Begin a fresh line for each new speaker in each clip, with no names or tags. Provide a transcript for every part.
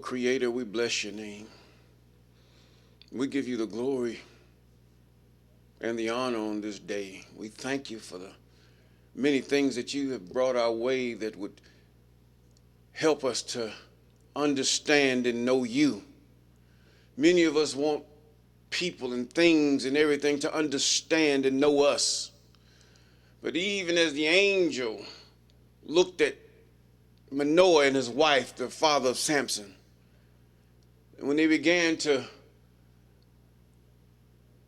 Creator, we bless your name. We give you the glory and the honor on this day. We thank you for the many things that you have brought our way that would help us to understand and know you. Many of us want people and things and everything to understand and know us. But even as the angel looked at Manoah and his wife, the father of Samson, and when they began to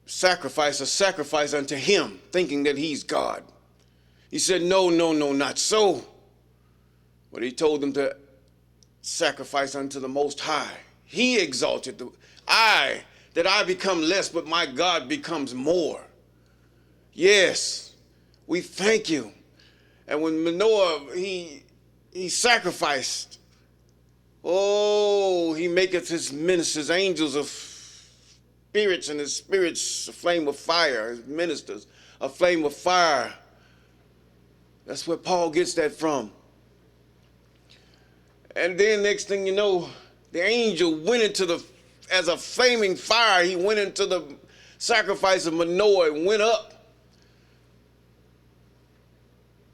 sacrifice a sacrifice unto him, thinking that he's God, he said, no, not so. But he told them to sacrifice unto the Most High. He exalted that I become less, but my God becomes more. Yes, we thank you. And when Manoah, he sacrificed, oh, he maketh his ministers angels of spirits, and his spirits a flame of fire, his ministers a flame of fire. That's where Paul gets that from. And then next thing you know, the angel went into as a flaming fire, he went into the sacrifice of Manoah and went up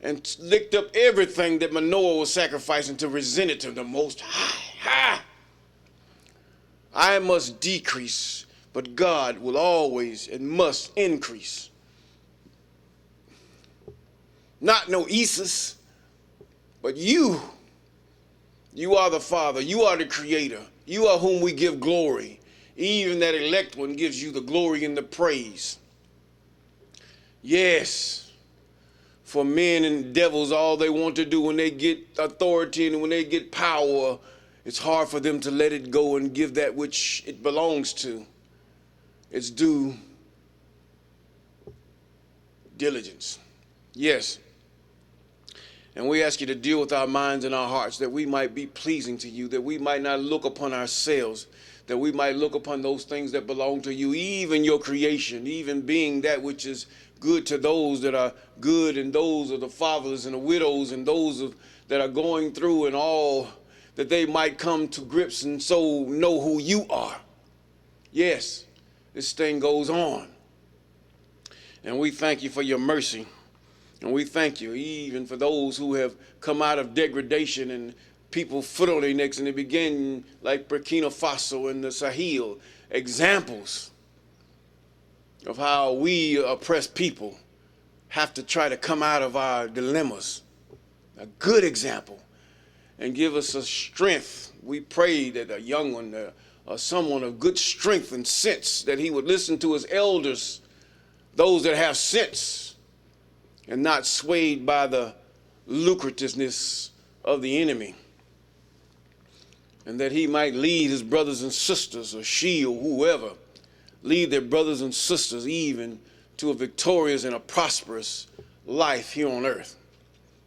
and licked up everything that Manoah was sacrificing to present it to the Most High. I must decrease, but God will always and must increase. Not no Isis, but you. You are the Father. You are the Creator. You are whom we give glory. Even that elect one gives you the glory and the praise. Yes, for men and devils, all they want to do when they get authority and when they get power, it's hard for them to let it go and give that which it belongs to. It's due diligence. Yes. And we ask you to deal with our minds and our hearts, that we might be pleasing to you, that we might not look upon ourselves, that we might look upon those things that belong to you, even your creation, even being that which is good to those that are good, and those of the fatherless and the widows, and those that are going through, and all, that they might come to grips and so know who you are. Yes, this thing goes on. And we thank you for your mercy. And we thank you even for those who have come out of degradation and people foot on their necks, and they begin like Burkina Faso and the Sahel, examples of how we oppressed people have to try to come out of our dilemmas. A good example, and give us a strength. We pray that a young one, someone of good strength and sense, that he would listen to his elders, those that have sense, and not swayed by the lucrativeness of the enemy. And that he might lead his brothers and sisters, or she or whoever, lead their brothers and sisters even to a victorious and a prosperous life here on earth.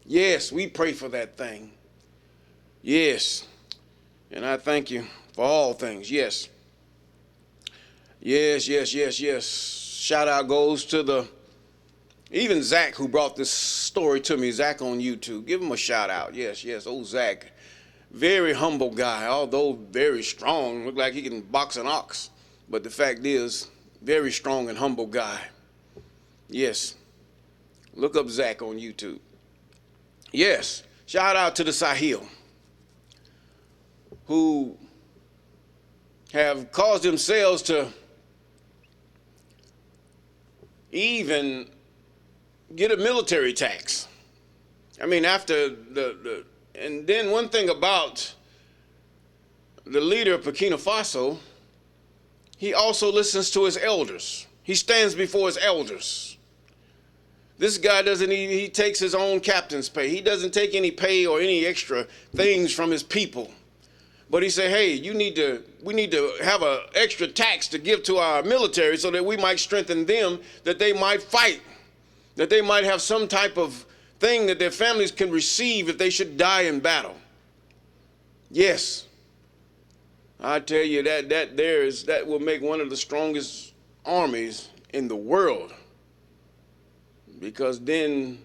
Yes, we pray for that thing. Yes. And I thank you for all things. Yes. Yes. Shout out goes to even Zach, who brought this story to me, Zach on YouTube. Give him a shout out. Yes. Oh, Zach. Very humble guy, although very strong. Look like he can box an ox. But the fact is, very strong and humble guy. Yes. Look up Zach on YouTube. Yes. Shout out to the Sahel, who have caused themselves to even get a military tax. I mean, after and then one thing about the leader of Burkina Faso, he also listens to his elders. He stands before his elders. This guy he takes his own captain's pay. He doesn't take any pay or any extra things from his people. But he said, hey, we need to have an extra tax to give to our military so that we might strengthen them, that they might fight, that they might have some type of thing that their families can receive if they should die in battle. Yes, I tell you that will make one of the strongest armies in the world, because then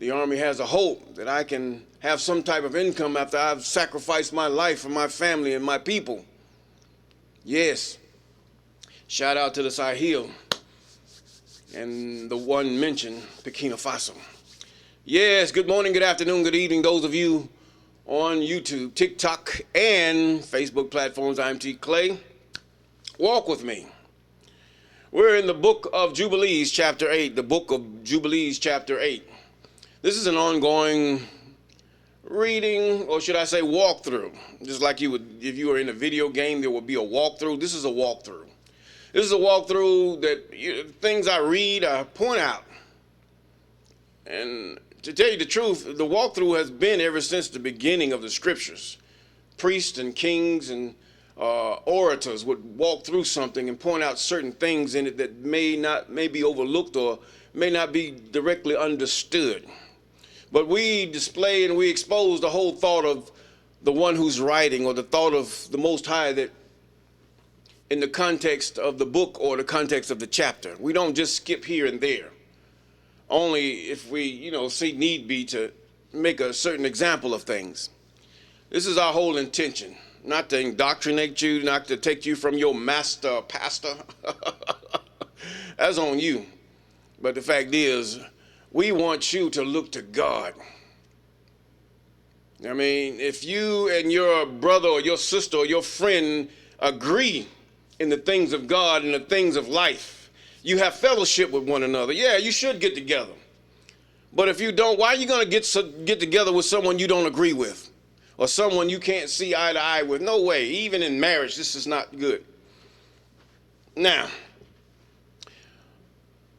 The Army has a hope that I can have some type of income after I've sacrificed my life for my family and my people. Yes. Shout out to the Sahel and the one mentioned, Burkina Faso. Yes, good morning, good afternoon, good evening, those of you on YouTube, TikTok, and Facebook platforms. I'm T. Clay. Walk with me. We're in the book of Jubilees, chapter 8, the book of Jubilees, chapter 8. This is an ongoing reading, or should I say walkthrough. Just like you would, if you were in a video game, there would be a walkthrough. This is a walkthrough. This is a walkthrough that things I read, I point out. And to tell you the truth, the walkthrough has been ever since the beginning of the scriptures. Priests and kings and orators would walk through something and point out certain things in it that may be overlooked or may not be directly understood. But we display and we expose the whole thought of the one who's writing, or the thought of the Most High, that in the context of the book or the context of the chapter. We don't just skip here and there. Only if we, see need be to make a certain example of things. This is our whole intention. Not to indoctrinate you, not to take you from your master pastor. That's on you. But the fact is, we want you to look to God. I mean, if you and your brother or your sister or your friend agree in the things of God and the things of life, you have fellowship with one another. Yeah, you should get together. But if you don't, why are you going to get together with someone you don't agree with? Or someone you can't see eye to eye with? No way. Even in marriage, this is not good. Now,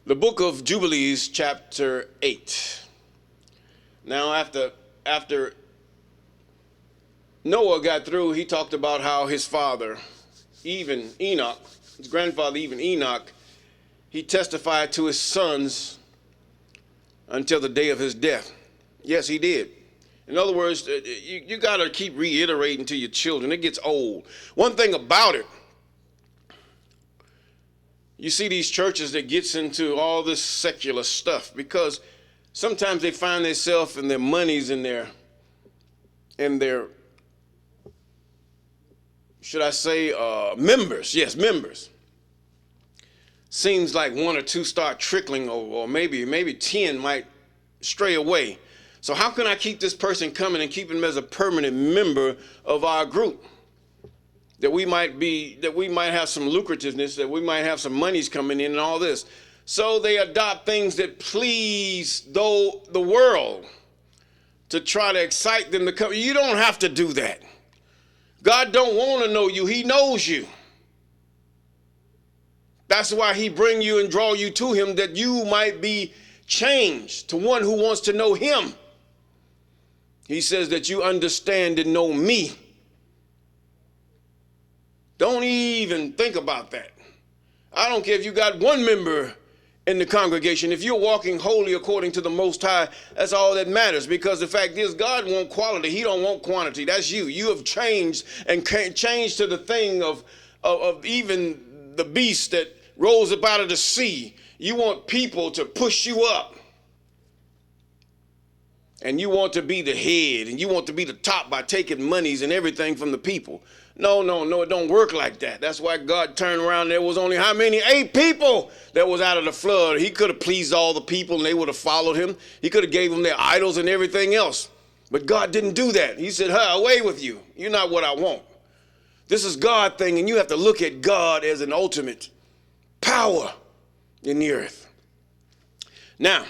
the book of Jubilees, chapter 8. Now, after Noah got through, he talked about how his father, even Enoch, his grandfather, even Enoch, he testified to his sons until the day of his death. Yes, he did. In other words, you got to keep reiterating to your children. It gets old. One thing about it, you see these churches that gets into all this secular stuff because sometimes they find themselves and their monies and their, should I say, members. Yes, members. Seems like one or two start trickling, or maybe 10 might stray away. So how can I keep this person coming and keep him as a permanent member of our group? That we might have some lucrativeness, that we might have some monies coming in and all this. So they adopt things that please the world to try to excite them to come. You don't have to do that. God don't want to know you. He knows you. That's why he bring you and draw you to him, that you might be changed to one who wants to know him. He says that you understand and know me. Don't even think about that. I don't care if you got one member in the congregation. If you're walking wholly according to the Most High, that's all that matters. Because the fact is, God wants quality. He don't want quantity. That's you. You have changed and changed to the thing of even the beast that rose up out of the sea. You want people to push you up. And you want to be the head, and you want to be the top by taking monies and everything from the people. No, it don't work like that. That's why God turned around. There was only how many? 8 people that was out of the flood. He could have pleased all the people, and they would have followed him. He could have gave them their idols and everything else. But God didn't do that. He said, away with you. You're not what I want. This is God thing, and you have to look at God as an ultimate power in the earth. Now,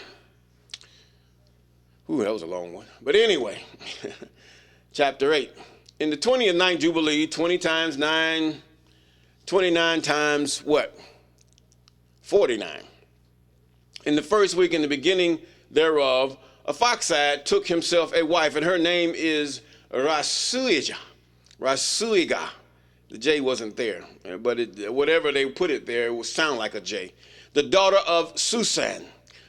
that was a long one. But anyway, chapter 8. In the 29th Jubilee, 20 times 9, 29 times what? 49. In the first week, in the beginning thereof, a foxite took himself a wife, and her name is Rasuiga. The J wasn't there, but whatever they put it there, it would sound like a J. The daughter of Susan,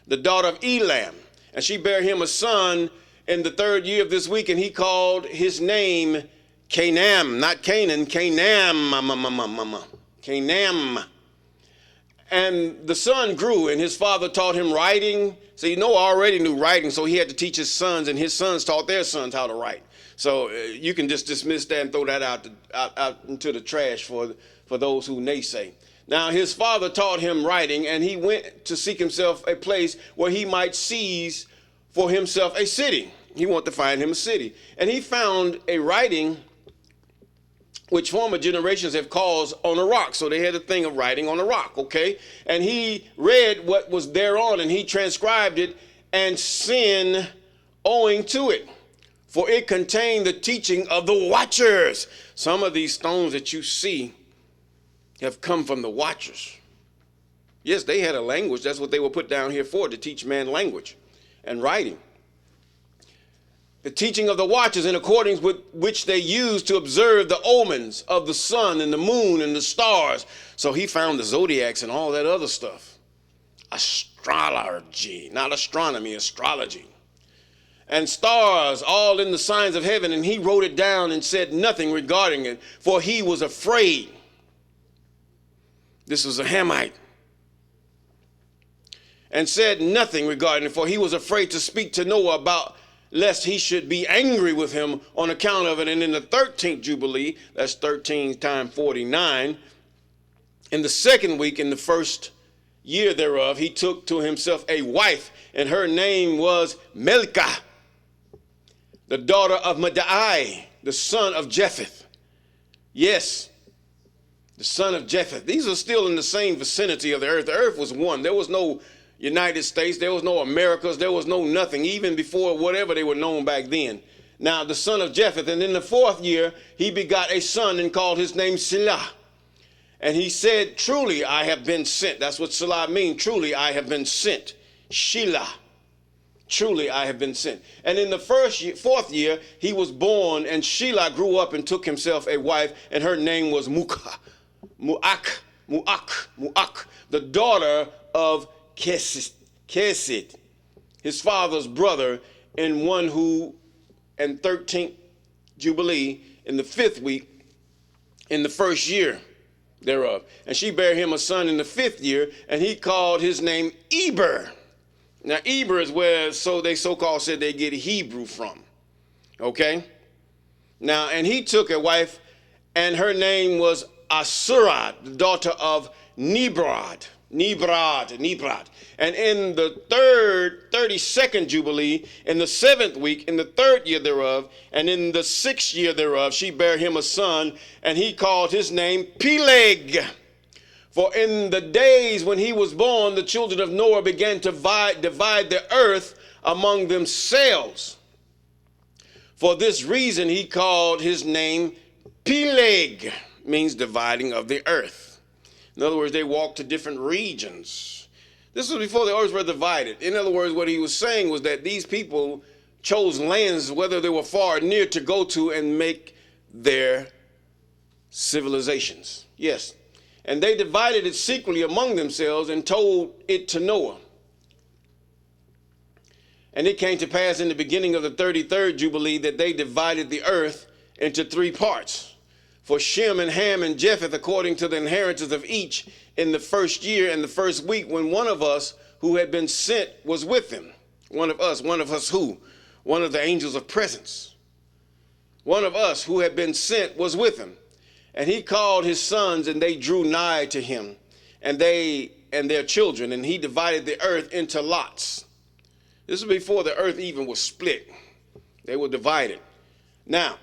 the daughter of Elam. And she bare him a son in the 3rd year of this week, and he called his name Canaan, not Canaan, Canaan. Canaan. And the son grew, and his father taught him writing. So Noah already knew writing, so he had to teach his sons, and his sons taught their sons how to write. So you can just dismiss that and throw that out into the trash for those who naysay. Now his father taught him writing, and he went to seek himself a place where he might seize for himself a city. He wanted to find him a city. And he found a writing which former generations have caused on a rock. So they had a thing of writing on a rock, okay? And he read what was thereon, and he transcribed it, and sin owing to it. For it contained the teaching of the watchers. Some of these stones that you see have come from the watchers. Yes, they had a language. That's what they were put down here for, to teach man language and writing. The teaching of the watchers, in accordance with which they used to observe the omens of the sun and the moon and the stars. So he found the zodiacs and all that other stuff. Astrology, not astronomy, astrology. And stars, all in the signs of heaven. And he wrote it down and said nothing regarding it, for he was afraid. This was a Hamite. And said nothing regarding it, for he was afraid to speak to Noah about, lest he should be angry with him on account of it. And in the 13th Jubilee, that's 13 times 49, in the second week, in the first year thereof, he took to himself a wife, and her name was Milcah, the daughter of Madai, the son of Japheth. Yes, the son of Japheth. These are still in the same vicinity of the earth. The earth was one. There was no United States. There was no Americas. There was no nothing, even before whatever they were known back then. Now, the son of Japheth. And in the 4th year, he begot a son and called his name Selah. And he said, truly I have been sent. That's what Selah means. Truly I have been sent. Shelah. Truly I have been sent. And in the 4th year, he was born, and Shelah grew up and took himself a wife, and her name was Mu'ak, the daughter of Kesed, his father's brother, and 13th Jubilee, in the 5th week, in the 1st year thereof. And she bare him a son in the 5th year, and he called his name Eber. Now, Eber is where they so-called said they get Hebrew from. Okay? Now, and he took a wife, and her name was Asurad, the daughter of Nebrad. And in the 32nd Jubilee, in the 7th week, in the 3rd year thereof, and in the 6th year thereof, she bare him a son, and he called his name Peleg. For in the days when he was born, the children of Noah began to divide the earth among themselves. For this reason, he called his name Peleg, means dividing of the earth. In other words, they walked to different regions. This was before the earth were divided. In other words, what he was saying was that these people chose lands, whether they were far or near, to go to and make their civilizations. Yes. And they divided it secretly among themselves and told it to Noah. And it came to pass in the beginning of the 33rd Jubilee that they divided the earth into 3 parts. For Shem and Ham and Japheth, according to the inheritance of each, in the 1st year and the 1st week, when one of us who had been sent was with them. One of us who? One of the angels of presence. One of us who had been sent was with him. And he called his sons, and they drew nigh to him, and they and their children, and he divided the earth into lots. This is before the earth even was split. They were divided. Now,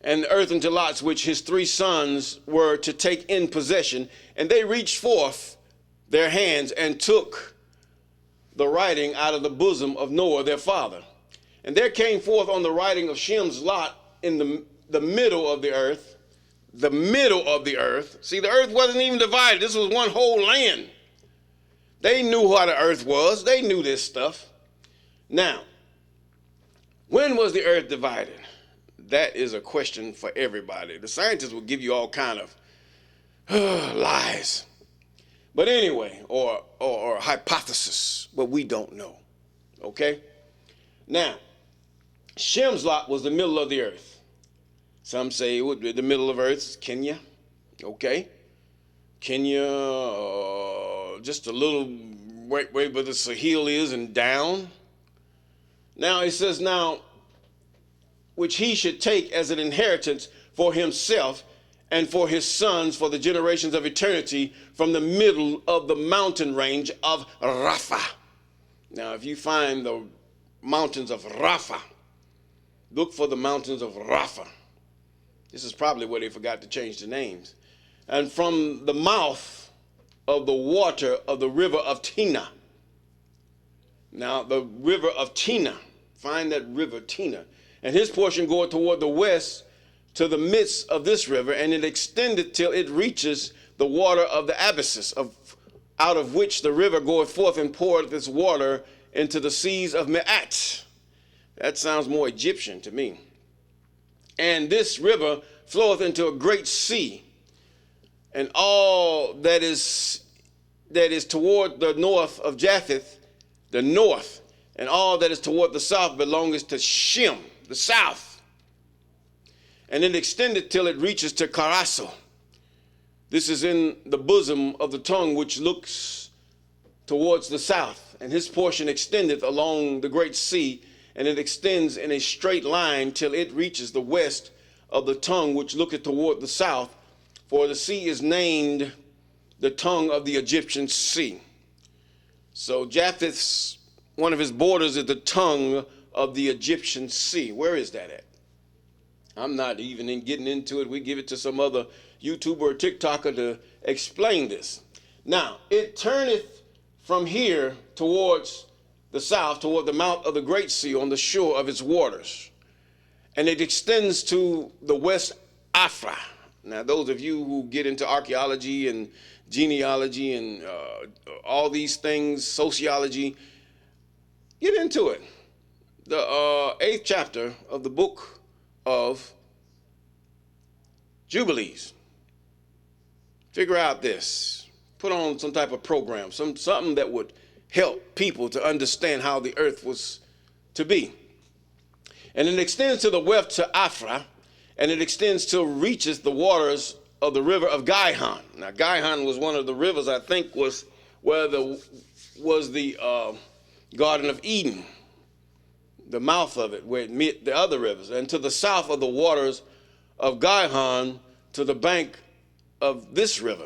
and the earth into lots, which his 3 sons were to take in possession, and they reached forth their hands and took the writing out of the bosom of Noah their father. And there came forth on the writing of Shem's lot in the middle of the earth. The middle of the earth. See, the earth wasn't even divided. This was one whole land. They knew how the earth was. They knew this stuff. Now, when was the earth divided? That is a question for everybody. The scientists will give you all kind of lies. But anyway, or hypothesis, but we don't know. Okay? Now, Shem's lot was the middle of the earth. Some say it would be the middle of earth, Kenya. Okay. Kenya, just a little way where the Sahel is and down. Now it says, now, which he should take as an inheritance for himself and for his sons for the generations of eternity from the middle of the mountain range of Rapha. Now, if you find the mountains of Rapha, look for the mountains of Rapha. This is probably where they forgot to change the names. And from the mouth of the water of the river of Tina. Now, the river of Tina, find that river, Tina. And his portion goeth toward the west to the midst of this river, and it extended till it reaches the water of the abysses, out of which the river goeth forth and poureth its water into the seas of Me'at. That sounds more Egyptian to me. And this river floweth into a great sea, and all that is toward the north of Japheth, the north, and all that is toward the south belongeth to Shem, the south. And it extended till it reaches to Carasso. This is in the bosom of the tongue which looks towards the south. And his portion extendeth along the great sea, and it extends in a straight line till it reaches the west of the tongue which looketh toward the south. For the sea is named the tongue of the Egyptian sea. So Japheth's, one of his borders is the tongue of the Egyptian sea. Where is that at? I'm not even getting into it. We give it to some other YouTuber or TikToker to explain this. Now, it turneth from here towards the south, toward the mouth of the great sea on the shore of its waters. And it extends to the west Afra. Now, those of you who get into archaeology and genealogy and all these things, sociology, get into it. The 8th chapter of the book of Jubilees. Figure out this. Put on some type of program, something that would help people to understand how the earth was to be. And it extends to the west to Afra, and it extends till reaches the waters of the river of Gihon. Now, Gihon was one of the rivers, I think, was where the Garden of Eden, the mouth of it, where it met the other rivers. And to the south of the waters of Gihon, to the bank of this river.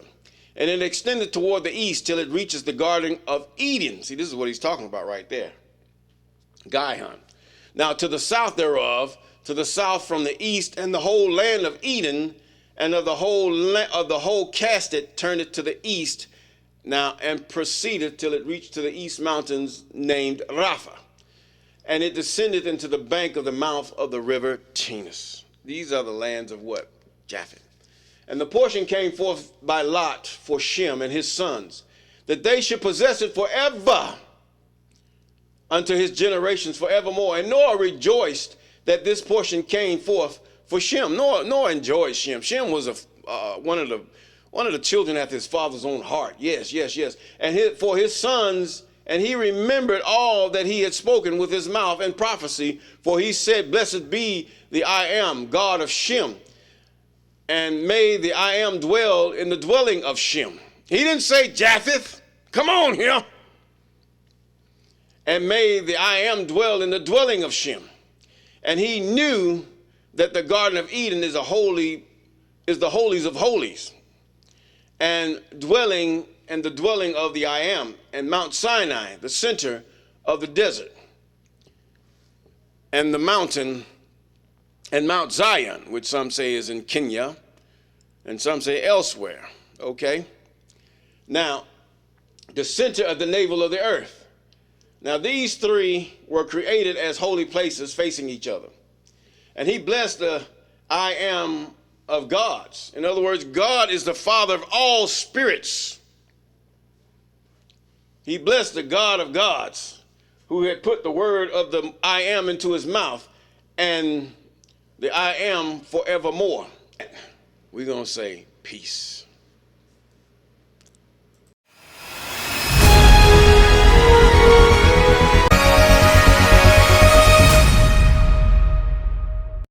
And it extended toward the east till it reaches the Garden of Eden. See, this is what he's talking about right there. Gihon. Now, to the south thereof, to the south from the east, and the whole land of Eden, and of the whole cast it, turned it to the east, now, and proceeded till it reached to the east mountains named Rapha. And it descended into the bank of the mouth of the river Tinus. These are the lands of what? Japheth. And the portion came forth by lot for Shem and his sons, that they should possess it forever, unto his generations forevermore. And Noah rejoiced that this portion came forth for Shem. Noah enjoyed Shem. Shem was one of the children after his father's own heart. Yes. And for his sons, and he remembered all that he had spoken with his mouth in prophecy. For he said, blessed be the I am, God of Shem, and may the I am dwell in the dwelling of Shem. He didn't say Japheth. Come on here. And may the I am dwell in the dwelling of Shem. And he knew that the Garden of Eden is the holies of holies, and the dwelling of the I am, and Mount Sinai, the center of the desert, and the mountain, and Mount Zion, which some say is in Kenya, and some say elsewhere. Okay? Now, the center of the navel of the earth. Now, these three were created as holy places facing each other. And he blessed the I am of gods. In other words, God is the Father of all spirits. He blessed the God of gods, who had put the word of the I am into his mouth, and the I am forevermore. We're going to say peace.